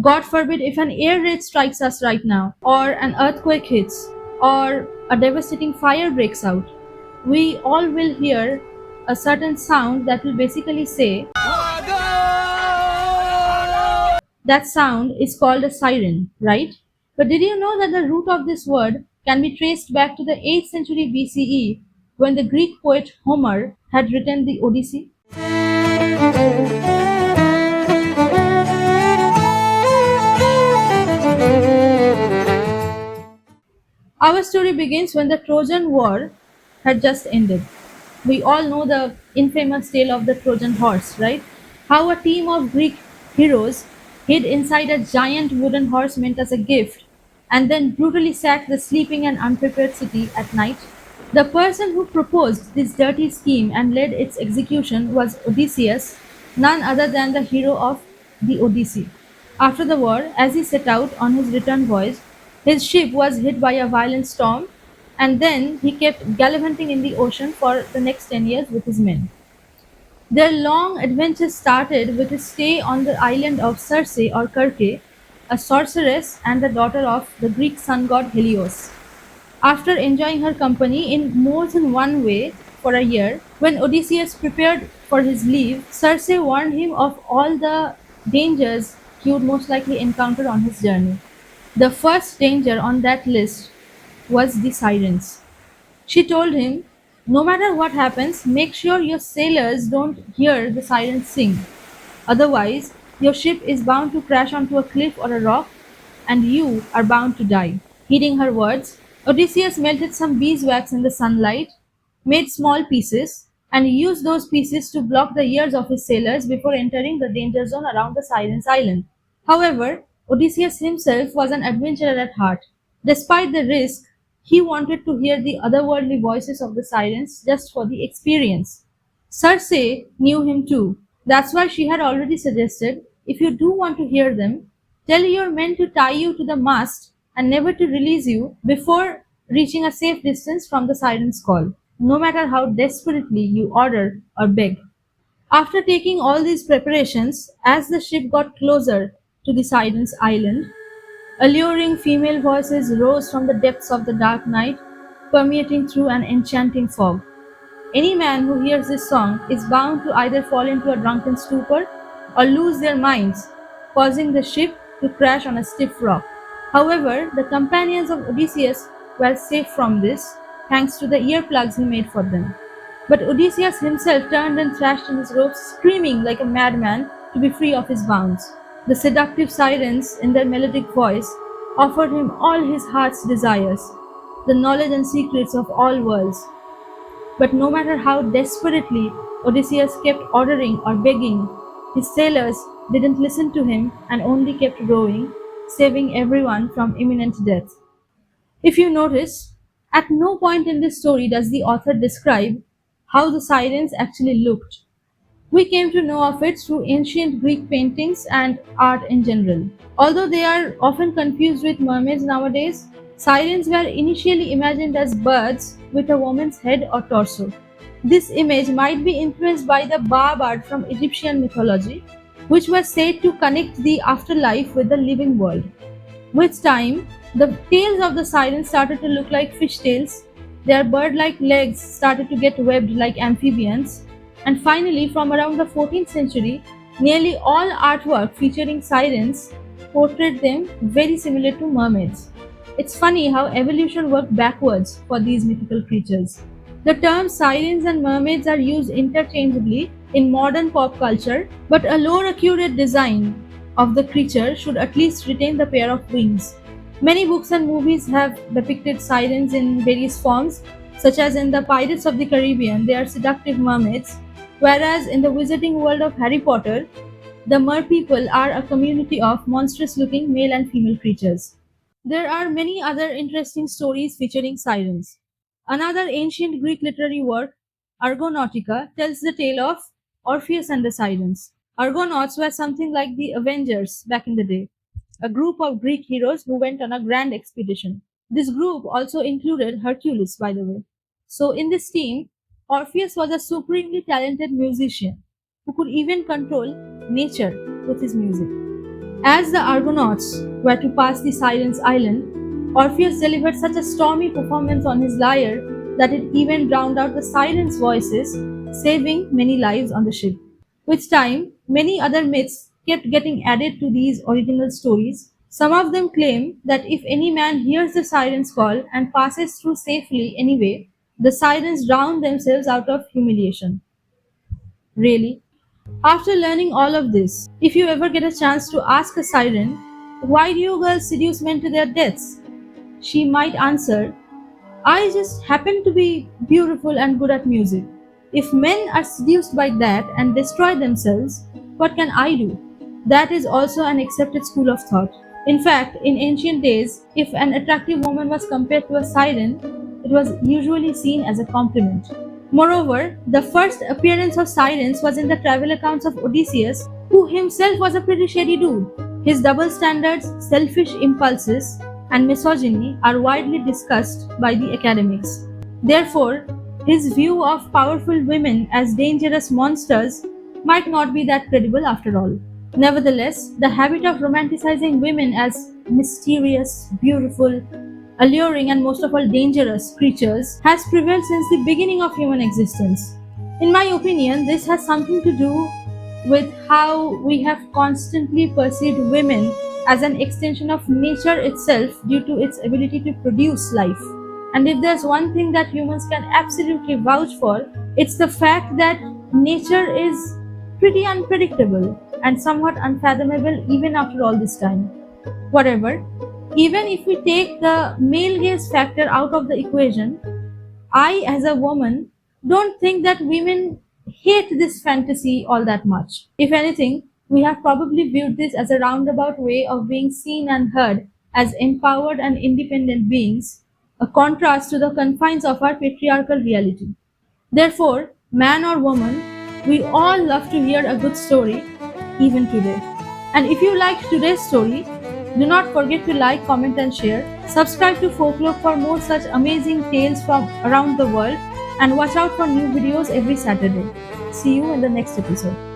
God forbid if an air raid strikes us right now, or an earthquake hits, or a devastating fire breaks out, we all will hear a certain sound that will basically say, that sound is called a siren, right? But did you know that the root of this word can be traced back to the 8th century BCE when the Greek poet Homer had written the Odyssey? Our story begins when the Trojan War had just ended. We all know the infamous tale of the Trojan horse, right? How a team of Greek heroes hid inside a giant wooden horse meant as a gift and then brutally sacked the sleeping and unprepared city at night. The person who proposed this dirty scheme and led its execution was Odysseus, none other than the hero of the Odyssey. After the war, as he set out on his return voyage, his ship was hit by a violent storm, and then he kept gallivanting in the ocean for the next 10 years with his men. Their long adventure started with a stay on the island of Circe or Circe, a sorceress and the daughter of the Greek sun god Helios. After enjoying her company in more than one way for a year, when Odysseus prepared for his leave, Circe warned him of all the dangers he would most likely encounter on his journey. The first danger on that list was the sirens. She told him, no matter what happens, make sure your sailors don't hear the sirens sing. Otherwise, your ship is bound to crash onto a cliff or a rock, and you are bound to die. Heeding her words, Odysseus melted some beeswax in the sunlight, made small pieces, and used those pieces to block the ears of his sailors before entering the danger zone around the Sirens' Island. However, Odysseus himself was an adventurer at heart. Despite the risk, he wanted to hear the otherworldly voices of the sirens just for the experience. Circe knew him too. That's why she had already suggested, if you do want to hear them, tell your men to tie you to the mast and never to release you before reaching a safe distance from the siren's call, no matter how desperately you order or beg. After taking all these preparations, as the ship got closer to the siren's island, alluring female voices rose from the depths of the dark night, permeating through an enchanting fog. Any man who hears this song is bound to either fall into a drunken stupor or lose their minds, causing the ship to crash on a stiff rock. However, the companions of Odysseus were safe from this, thanks to the earplugs he made for them. But Odysseus himself turned and thrashed in his ropes, screaming like a madman to be free of his bonds. The seductive sirens, in their melodic voice, offered him all his heart's desires, the knowledge and secrets of all worlds. But no matter how desperately Odysseus kept ordering or begging, his sailors didn't listen to him and only kept rowing, saving everyone from imminent death. If you notice, at no point in this story does the author describe how the sirens actually looked. We came to know of it through ancient Greek paintings and art in general. Although they are often confused with mermaids nowadays, sirens were initially imagined as birds with a woman's head or torso. This image might be influenced by the Ba bird from Egyptian mythology, which was said to connect the afterlife with the living world. With time, the tails of the sirens started to look like fish tails, their bird like legs started to get webbed like amphibians, and finally, from around the 14th century, nearly all artwork featuring sirens portrayed them very similar to mermaids. It's funny how evolution worked backwards for these mythical creatures. The terms sirens and mermaids are used interchangeably in modern pop culture, but a more accurate design of the creature should at least retain the pair of wings. Many books and movies have depicted sirens in various forms, such as in the Pirates of the Caribbean, they are seductive mermaids, whereas in the wizarding world of Harry Potter, the merpeople are a community of monstrous looking male and female creatures. There are many other interesting stories featuring sirens. Another ancient Greek literary work, Argonautica, tells the tale of Orpheus and the Sirens. Argonauts were something like the Avengers back in the day, a group of Greek heroes who went on a grand expedition. This group also included Hercules, by the way. So, in this team, Orpheus was a supremely talented musician who could even control nature with his music. As the Argonauts were to pass the Sirens' Island, Orpheus delivered such a stormy performance on his lyre that it even drowned out the sirens' voices, saving many lives on the ship. With time, many other myths kept getting added to these original stories. Some of them claim that if any man hears the siren's call and passes through safely anyway, the sirens drown themselves out of humiliation. Really? After learning all of this, if you ever get a chance to ask a siren, why do you girls seduce men to their deaths? She might answer, I just happen to be beautiful and good at music. If men are seduced by that and destroy themselves, what can I do? That is also an accepted school of thought. In fact, in ancient days, if an attractive woman was compared to a siren, it was usually seen as a compliment. Moreover, the first appearance of sirens was in the travel accounts of Odysseus, who himself was a pretty shady dude. His double standards, selfish impulses, and misogyny are widely discussed by the academics. Therefore, his view of powerful women as dangerous monsters might not be that credible after all. Nevertheless, the habit of romanticizing women as mysterious, beautiful, alluring, and most of all dangerous creatures has prevailed since the beginning of human existence. In my opinion, this has something to do with how we have constantly perceived women as an extension of nature itself due to its ability to produce life. And if there's one thing that humans can absolutely vouch for, it's the fact that nature is pretty unpredictable and somewhat unfathomable even after all this time. Whatever, even if we take the male gaze factor out of the equation, I, as a woman, don't think that women hate this fantasy all that much. If anything, we have probably viewed this as a roundabout way of being seen and heard as empowered and independent beings, a contrast to the confines of our patriarchal reality. Therefore, man or woman, we all love to hear a good story, even today. And if you liked today's story, do not forget to like, comment, and share. Subscribe to Folklore for more such amazing tales from around the world, and watch out for new videos every Saturday. See you in the next episode.